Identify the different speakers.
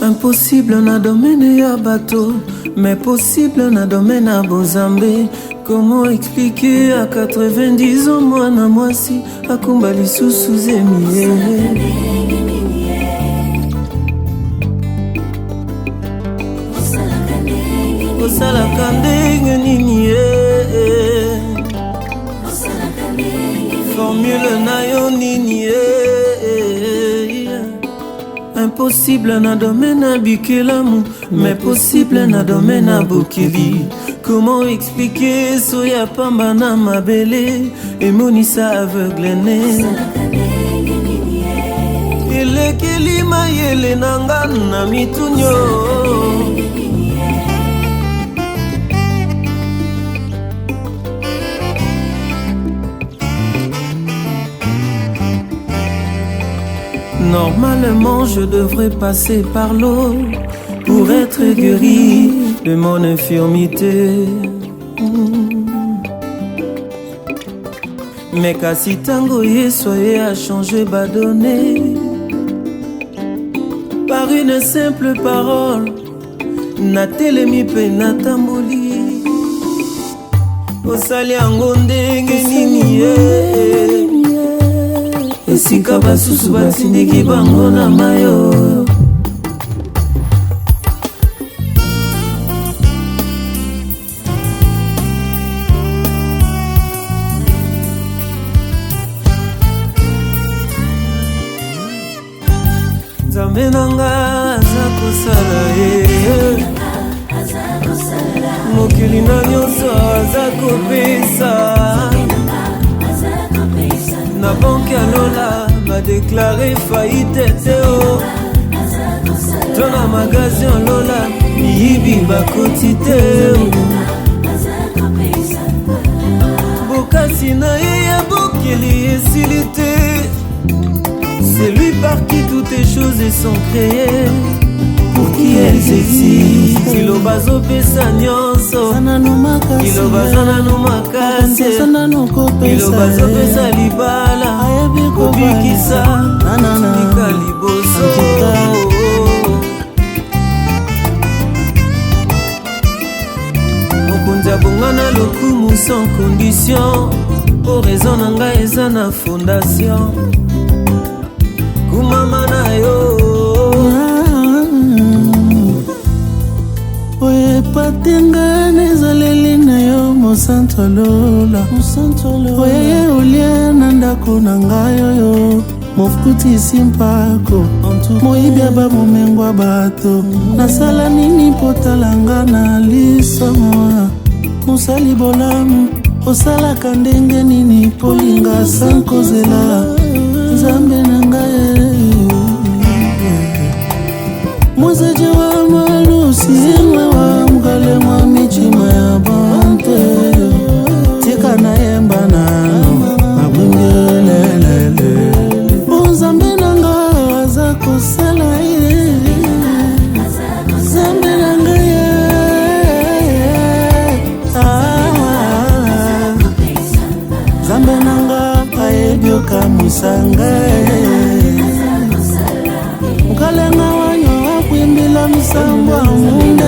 Speaker 1: Impossible na domaine ya bateau, mais possible na domaine à Bozambe. Comment expliquer à 90 ans moi na mwasi akumbali susu zemie Osala kandenge nini formule na yo nini Impossible na domaine à Bikelamu, mais possible na domaine à Bokili. Comment expliquer soya pamba na mabele et monisa aveugle né Elekeli mayele nanga na mitunyo Normalement je devrais passer par l'eau pour être guéri de mon infirmité. Mais kasi tango yesoye a changé badonné par une simple parole na telemi pe na tamboli osali yango ndenge nini esika basusu batindiki bango na mayo Nzambe nanga aza kosala mokili na nyonso aza kopesa na banque ya Lola ba déclaré faillite teo tona magasin Lola miyibi bakoti teo bokasi na ye ya bokili esili te. C'est lui par qui toutes les choses sont créées, pour qui elles existent. Kilobazo pesa nyonso, kilobazo nanu makase, kilobazo pesa libala, kobikisa, nikaliboso. Mokonzi abongana lokumu sans condition, po raison nanga eza na fondation. Kumama na yo
Speaker 2: Oye patenga nezaleli na yo mosanto Lola Oye ulia na ndako na ngayo yo Mofukuti simpako Moibi aba momengwa bato Nasala nini potalanga na liso moa Musali bolamu Osala kandenge nini polinga sankozela Nzambe na ngaye Mwezaje wa malusi wa mkale mwa michima ya bante Tika na yemba na mabungelelele Nzambe na ngaye aza kusala Nzambe na ngaye Nzambe na ngaye ayebyoka musangaye Mkalenga wanyo wakwimbila misambwa munde